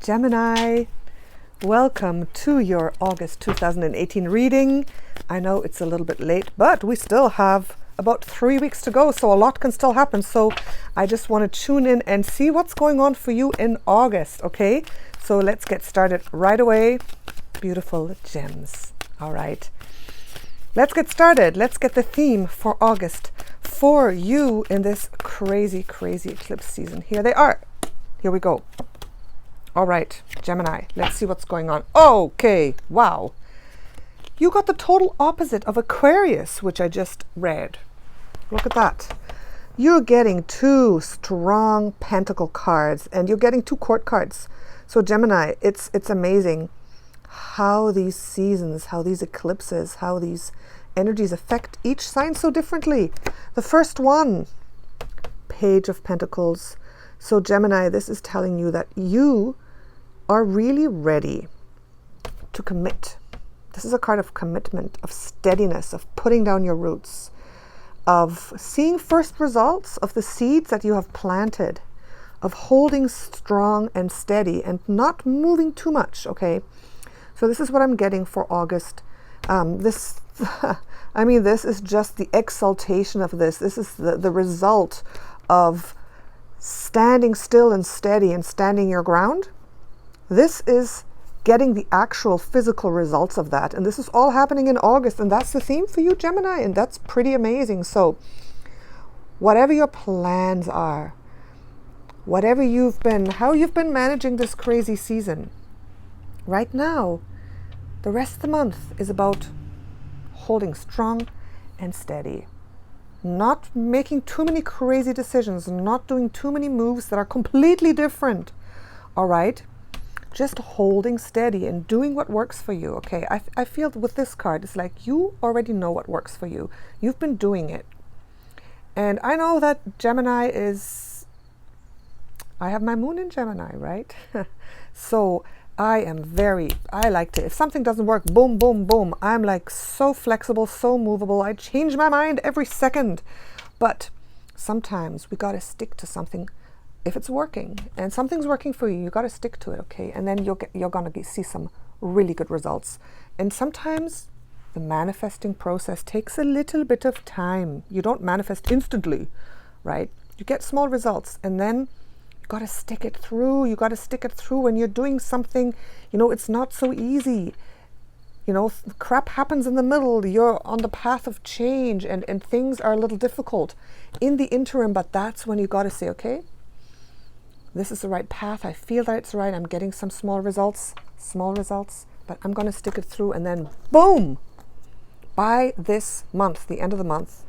Gemini, welcome to your August 2018 reading. I know it's a little bit late, but we still have about 3 weeks to go, so a lot can still happen. So I just want to tune in and see what's going on for you in August, okay? So let's get started right away. Beautiful gems. All right. Let's get started. Let's get the theme for August for you in this crazy, crazy eclipse season. Here they are. Here we go. All right, Gemini, let's see what's going on. Okay, wow. You got the total opposite of Aquarius, which I just read. Look at that. You're getting two strong pentacle cards and you're getting two court cards. So Gemini, it's amazing how these seasons, how these eclipses, how these energies affect each sign so differently. The first one, Page of Pentacles. So Gemini, this is telling you that you are really ready to commit. This is a card of commitment, of steadiness, of putting down your roots, of seeing first results of the seeds that you have planted, of holding strong and steady and not moving too much, okay? So this is what I'm getting for August. This is just the exaltation of this. This is the result of standing still and steady and standing your ground. This is getting the actual physical results of that. And this is all happening in August. And that's the theme for you, Gemini. And that's pretty amazing. So whatever your plans are, whatever how you've been managing this crazy season, right now, the rest of the month is about holding strong and steady. Not making too many crazy decisions, not doing too many moves that are completely different. All right? Just holding steady and doing what works for you, okay? I feel with this card, it's like you already know what works for you. You've been doing it. And I know that Gemini I have my moon in Gemini, right? So I like to, if something doesn't work, boom, boom, boom. I'm like so flexible, so movable. I change my mind every second. But sometimes we got to stick to something if it's working. And something's working for you, you got to stick to it, okay? And then you're going to see some really good results. And sometimes the manifesting process takes a little bit of time. You don't manifest instantly, right? You get small results and then got to stick it through. You got to stick it through when you're doing something, it's not so easy. Crap happens in the middle. You're on the path of change and things are a little difficult in the interim, but that's when you got to say, okay, this is the right path. I feel that it's right. I'm getting some small results, but I'm going to stick it through and then boom, by this month, the end of the month,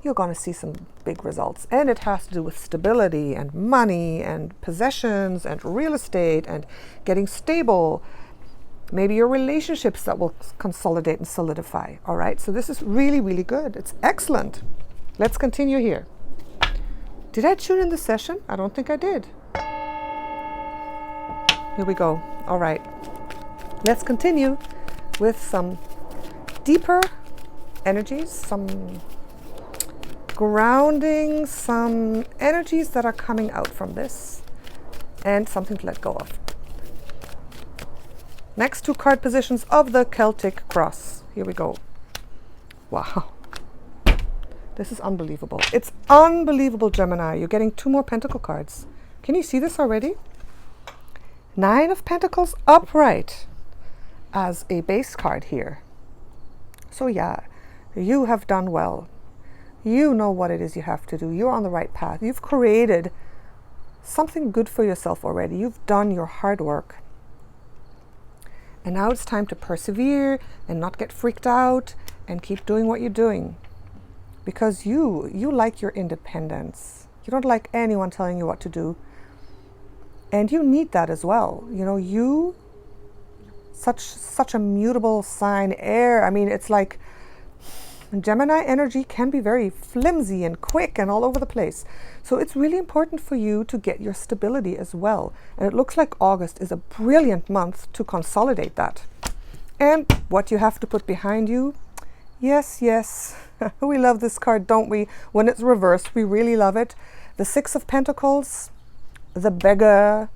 you're going to see some big results. And it has to do with stability and money and possessions and real estate and getting stable. Maybe your relationships that will consolidate and solidify. All right. So this is really, really good. It's excellent. Let's continue here. Did I tune in the session? I don't think I did. Here we go. All right. Let's continue with some deeper energies, some grounding, some energies that are coming out from this, and something to let go of. Next two card positions of the Celtic cross. Here we go. Wow. This is unbelievable. It's unbelievable, Gemini. You're getting two more Pentacle cards. Can you see this already? 9 of Pentacles upright as a base card here. So yeah, you have done well. You know what it is you have to do. You're on the right path. You've created something good for yourself already. You've done your hard work. And now it's time to persevere and not get freaked out and keep doing what you're doing. Because you like your independence. You don't like anyone telling you what to do. And you need that as well. You, such a mutable sign, air. I mean, it's like Gemini energy can be very flimsy and quick and all over the place. So it's really important for you to get your stability as well. And it looks like August is a brilliant month to consolidate that. And what you have to put behind you, yes, we love this card, don't we? When it's reversed, we really love it. The 6 of Pentacles, the beggar,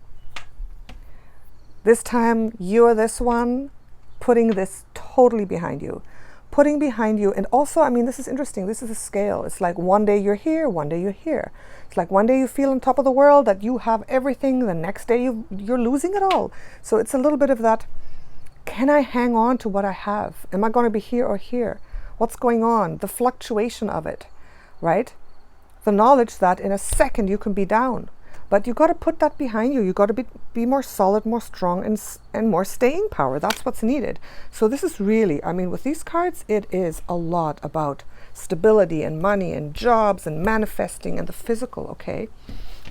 This time you're this one putting this totally behind you. Putting behind you. And also, I mean, this is interesting. This is a scale. It's like one day you're here, one day you're here. It's like one day you feel on top of the world, that you have everything. The next day you're losing it all. So it's a little bit of that. Can I hang on to what I have? Am I going to be here or here? What's going on? The fluctuation of it, right? The knowledge that in a second you can be down. But you got to put that behind you. You got to be more solid, more strong, and more staying power. That's what's needed. So this is really, I mean, with these cards, it is a lot about stability and money and jobs and manifesting and the physical, okay?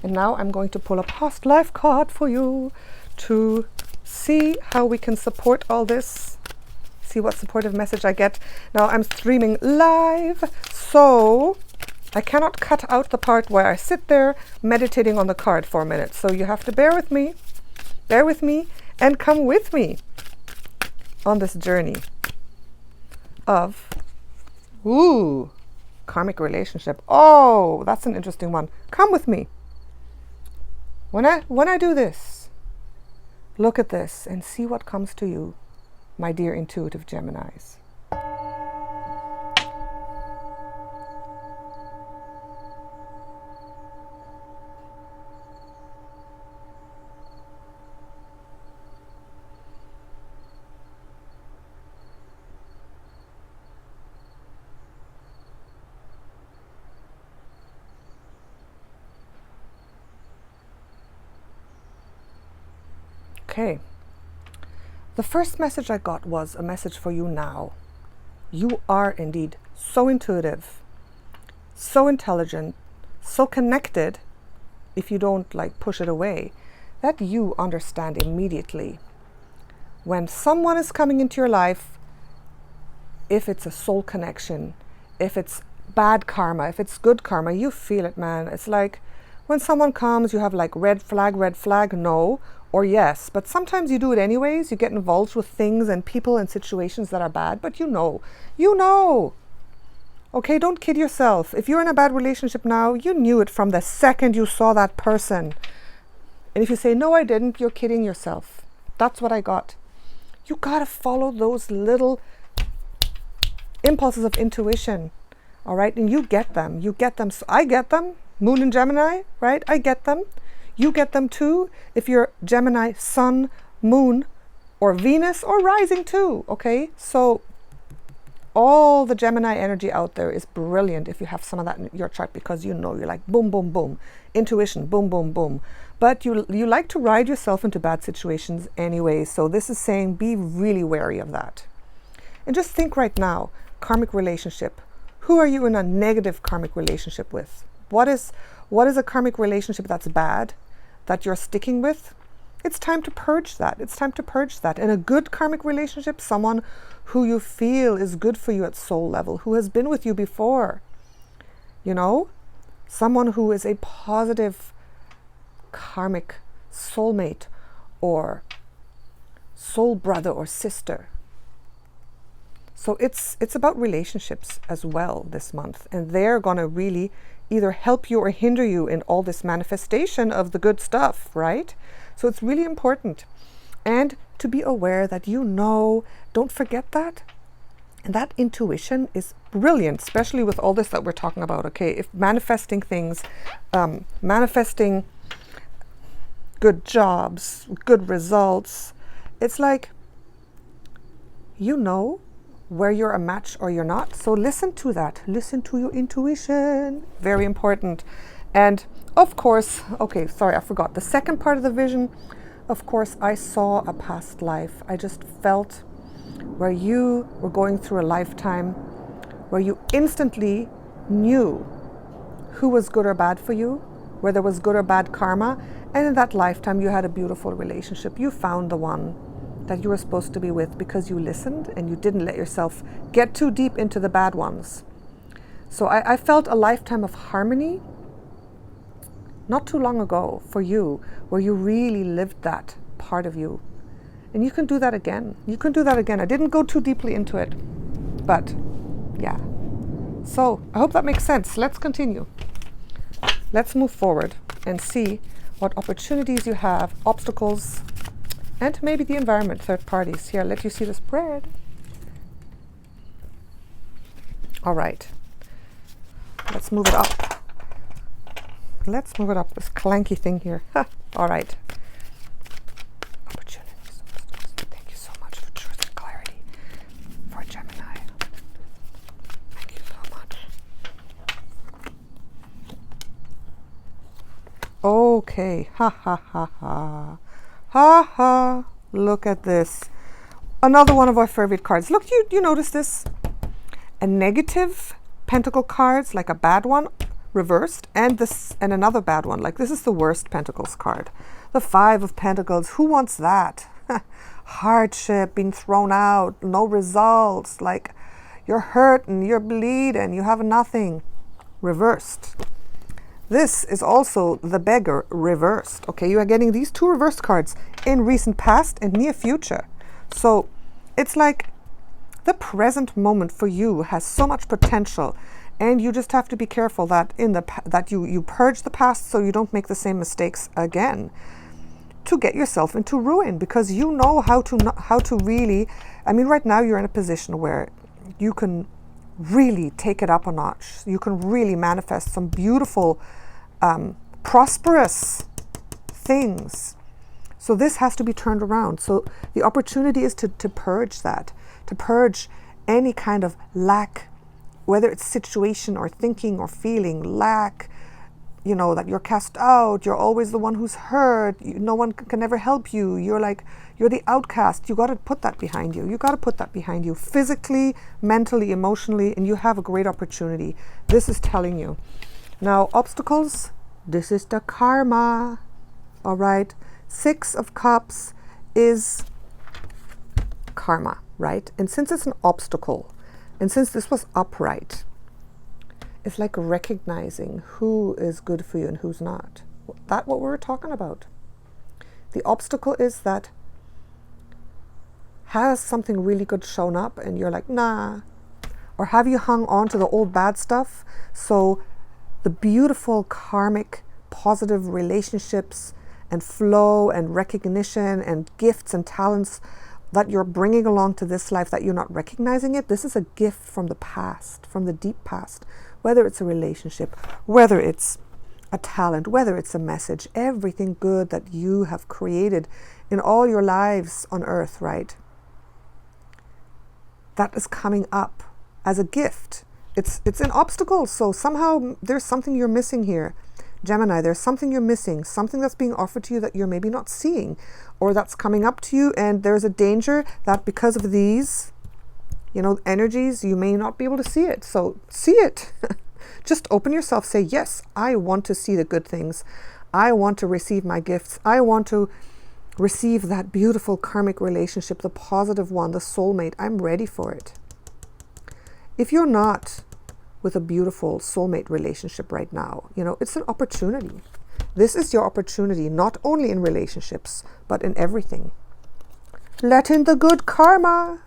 And now I'm going to pull a past life card for you to see how we can support all this. See what supportive message I get. Now I'm streaming live, so I cannot cut out the part where I sit there meditating on the card for a minute. So you have to bear with me, and come with me on this journey of, karmic relationship. Oh, that's an interesting one. Come with me. When I do this, look at this and see what comes to you, my dear intuitive Geminis. Okay, the first message I got was a message for you now. You are indeed so intuitive, so intelligent, so connected, if you don't like push it away, that you understand immediately when someone is coming into your life, if it's a soul connection, if it's bad karma, if it's good karma, you feel it, man. It's like when someone comes, you have like red flag, no, or yes, but sometimes you do it anyways. You get involved with things and people and situations that are bad, but you know. Okay, don't kid yourself. If you're in a bad relationship now, you knew it from the second you saw that person. And if you say, no, I didn't, you're kidding yourself. That's what I got. You gotta follow those little impulses of intuition, all right? And you get them. So I get them. Moon and Gemini, right? I get them. You get them too. If you're Gemini, Sun, Moon, or Venus, or rising too, okay? So all the Gemini energy out there is brilliant if you have some of that in your chart, because you know, you're like boom, boom, boom. Intuition, boom, boom, boom. But you like to ride yourself into bad situations anyway. So this is saying be really wary of that. And just think right now, karmic relationship. Who are you in a negative karmic relationship with? What is a karmic relationship that's bad, that you're sticking with? It's time to purge that. And a good karmic relationship, someone who you feel is good for you at soul level, who has been with you before, you know, someone who is a positive karmic soulmate or soul brother or sister. So it's about relationships as well this month, and they're gonna really either help you or hinder you in all this manifestation of the good stuff, right? So it's really important. And to be aware that don't forget that. And that intuition is brilliant, especially with all this that we're talking about, okay? If manifesting things, manifesting good jobs, good results, it's like, where you're a match or you're not. So listen to that. Listen to your intuition. Very important. And of course, okay, sorry, I forgot. The second part of the vision, of course, I saw a past life. I just felt where you were going through a lifetime where you instantly knew who was good or bad for you, where there was good or bad karma. And in that lifetime, you had a beautiful relationship. You found the one that you were supposed to be with because you listened and you didn't let yourself get too deep into the bad ones. So I felt a lifetime of harmony not too long ago for you, where you really lived that part of you. And you can do that again. I didn't go too deeply into it, but yeah. So I hope that makes sense. Let's continue. Let's move forward and see what opportunities you have, obstacles, And maybe the environment, third parties. Here, I'll let you see the spread. All right. Let's move it up. Let's move it up, this clanky thing here. All right. Opportunities. Thank you so much for truth and clarity for Gemini. Thank you so much. Okay. Ha ha ha ha. Ha ha. Look at this. Another one of our favorite cards. Look, you notice this? A negative pentacle cards, like a bad one, reversed, and another bad one. Like this is the worst pentacles card. The 5 of Pentacles. Who wants that? Hardship, being thrown out, no results, like you're hurting, you're bleeding, you have nothing. Reversed. This is also the Beggar reversed. Okay, you are getting these 2 reversed cards in recent past and near future. So it's like the present moment for you has so much potential, and you just have to be careful that you purge the past so you don't make the same mistakes again to get yourself into ruin, because you know how to really, I mean, right now you're in a position where you can really take it up a notch. You can really manifest some beautiful, prosperous things. So this has to be turned around. So the opportunity is to purge that, to purge any kind of lack, whether it's situation or thinking or feeling, lack, you know, that you're cast out, you're always the one who's hurt, no one can ever help you, you're the outcast. You got to put that behind you. You got to put that behind you physically, mentally, emotionally, and you have a great opportunity. This is telling you. Now, obstacles, this is the karma. All right. 6 of Cups is karma, right? And since it's an obstacle, and since this was upright, it's like recognizing who is good for you and who's not. That's what we were talking about. The obstacle is that has something really good shown up and you're like, nah. Or have you hung on to the old bad stuff? So the beautiful karmic positive relationships and flow and recognition and gifts and talents that you're bringing along to this life, that you're not recognizing it, this is a gift from the past, from the deep past. Whether it's a relationship, whether it's a talent, whether it's a message, everything good that you have created in all your lives on earth, right? That is coming up as a gift. It's an obstacle, so somehow there's something you're missing here. Gemini, there's something you're missing, something that's being offered to you that you're maybe not seeing, or that's coming up to you, and there's a danger that because of these, you know, energies, you may not be able to see it. So see it. Just open yourself, say, yes, I want to see the good things. I want to receive my gifts. I want to receive that beautiful karmic relationship, the positive one, the soulmate. I'm ready for it. If you're not with a beautiful soulmate relationship right now, you know, it's an opportunity. This is your opportunity, not only in relationships, but in everything. Let in the good karma.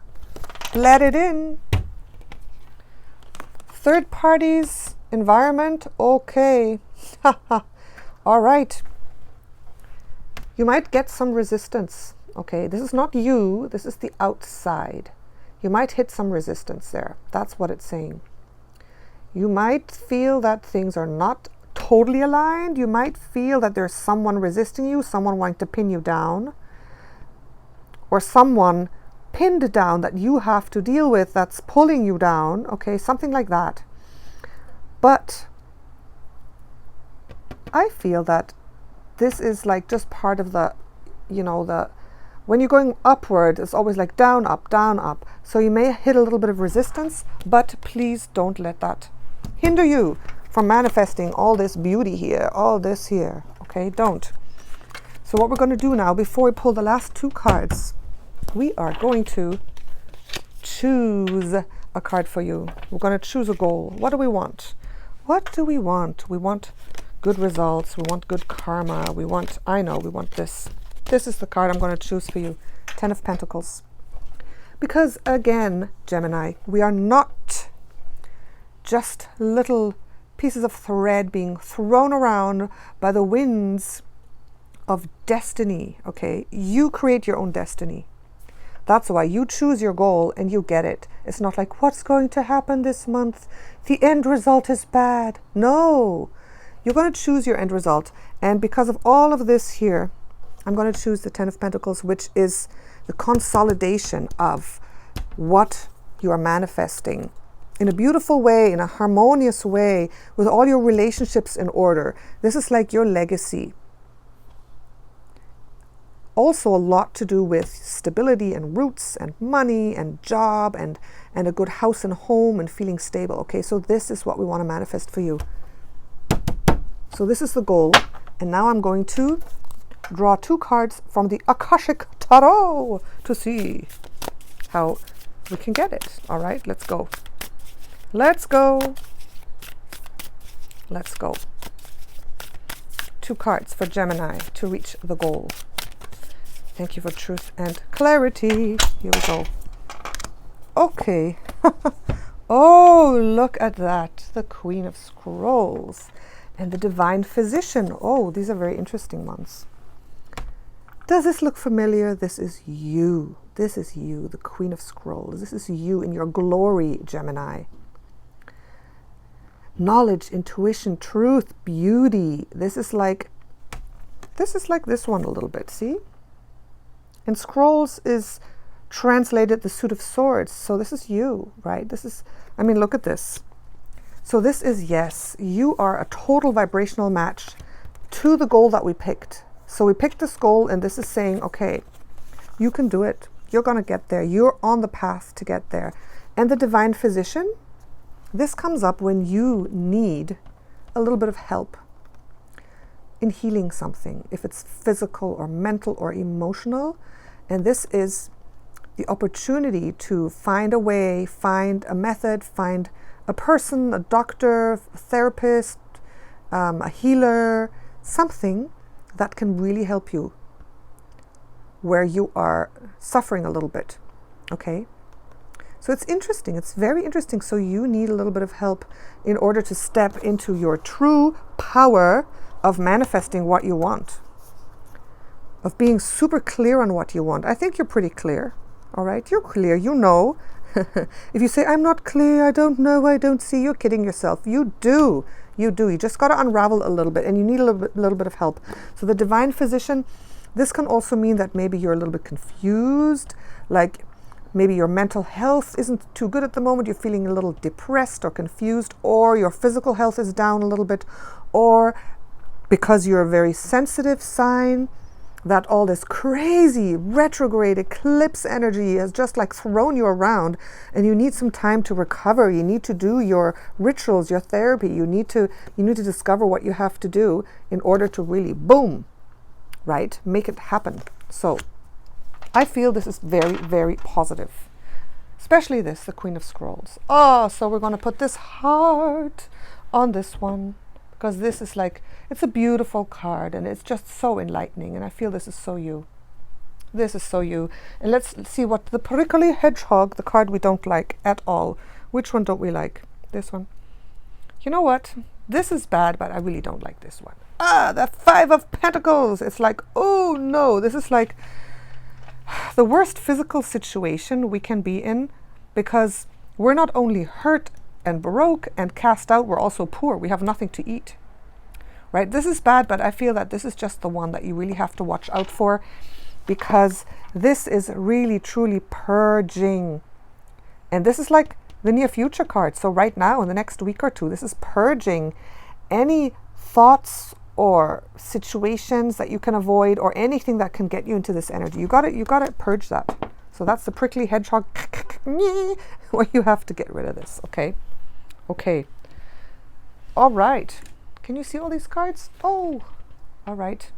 Let it in. Third parties, environment, okay. All right. You might get some resistance, okay? This is not you, this is the outside. You might hit some resistance there. That's what it's saying. You might feel that things are not totally aligned. You might feel that there's someone resisting you, someone wanting to pin you down, or someone pinned down that you have to deal with that's pulling you down, okay, something like that. But I feel that this is like just part of the, you know, when you're going upward, it's always like down, up, down, up. So you may hit a little bit of resistance, but please don't let that hinder you from manifesting all this beauty here, all this here, okay? Don't. So what we're going to do now, before we pull the last 2 cards, we are going to choose a card for you. We're going to choose a goal. What do we want? What do we want? We want good results. We want good karma. We want this. This is the card I'm going to choose for you. 10 of Pentacles. Because again, Gemini, we are not just little pieces of thread being thrown around by the winds of destiny, okay? You create your own destiny. That's why you choose your goal and you get it. It's not like, what's going to happen this month? The end result is bad. No, you're going to choose your end result. And because of all of this here, I'm going to choose the Ten of Pentacles, which is the consolidation of what you are manifesting in a beautiful way, in a harmonious way, with all your relationships in order. This is like your legacy. Also a lot to do with stability and roots and money and job and a good house and home and feeling stable. Okay, so this is what we want to manifest for you. So this is the goal. And now I'm going to draw 2 cards from the Akashic Tarot to see how we can get it. All right, let's go. Let's go. Let's go. 2 cards for Gemini to reach the goal. Thank you for truth and clarity. Here we go. Okay. Oh, look at that. The Queen of Scrolls and the Divine Physician. Oh, these are very interesting ones. Does this look familiar? This is you. This is you, the Queen of Scrolls. This is you in your glory, Gemini. Knowledge, intuition, truth, beauty. This is like this one a little bit, see? And Scrolls is translated the Suit of Swords. So this is you, right? This is, I mean, look at this. So this is, yes, you are a total vibrational match to the goal that we picked. So we picked this goal and this is saying, okay, you can do it. You're going to get there. You're on the path to get there. And the Divine Physician, this comes up when you need a little bit of help in healing something, if it's physical or mental or emotional. And this is the opportunity to find a way, find a method, find a person, a doctor, a therapist, a healer, something that can really help you where you are suffering a little bit, okay? So it's interesting, it's very interesting. So you need a little bit of help in order to step into your true power of manifesting what you want, of being super clear on what you want. I think you're pretty clear, all right? You're clear, you know. If you say, I'm not clear, I don't know, I don't see, you're kidding yourself. You do. You just got to unravel a little bit and you need a little bit of help. So the Divine Physician, this can also mean that maybe you're a little bit confused, like maybe your mental health isn't too good at the moment, you're feeling a little depressed or confused, or your physical health is down a little bit, or because you're a very sensitive sign, that all this crazy retrograde eclipse energy has just like thrown you around and you need some time to recover. You need to do your rituals, your therapy. You need to discover what you have to do in order to really, boom, right? Make it happen. So I feel this is very, very positive, especially this, the Queen of Scrolls. Oh, so we're going to put this heart on this one, because this is like, it's a beautiful card and it's just so enlightening. And I feel this is so you. This is so you. And let's see what the prickly hedgehog, the card we don't like at all. Which one don't we like? This one. You know what? This is bad, but I really don't like this one. Ah, the 5 of Pentacles. It's like, oh no, this is like the worst physical situation we can be in, because we're not only hurt and broke and cast out, we're also poor. We have nothing to eat, right? This is bad, but I feel that this is just the one that you really have to watch out for, because this is really truly purging. And this is like the near future card. So right now, in the next week or two, this is purging any thoughts or situations that you can avoid, or anything that can get you into this energy. You got to purge that. So that's the prickly hedgehog where you have to get rid of this, okay? Okay. All right. Can you see all these cards? Oh, all right.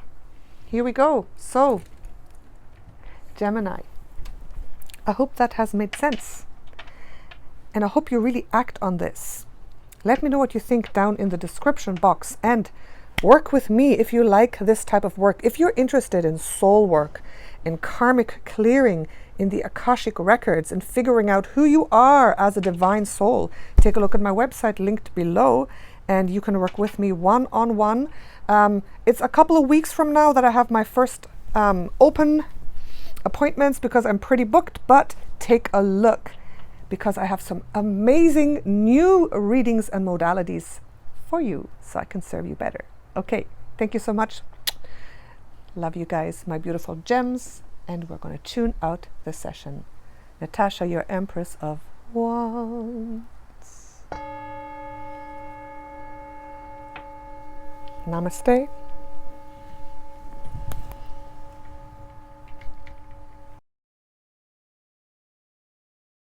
Here we go. So, Gemini, I hope that has made sense. And I hope you really act on this. Let me know what you think down in the description box, and work with me if you like this type of work. If you're interested in soul work, in karmic clearing, in the Akashic Records, and figuring out who you are as a divine soul, take a look at my website linked below. and you can work with me one-on-one. It's a couple of weeks from now that I have my first open appointments because I'm pretty booked, but take a look because I have some amazing new readings and modalities for you so I can serve you better. Okay, thank you so much. Love you guys, my beautiful gems, and we're going to tune out the session. Natasha, your Empress of Wands. Namaste.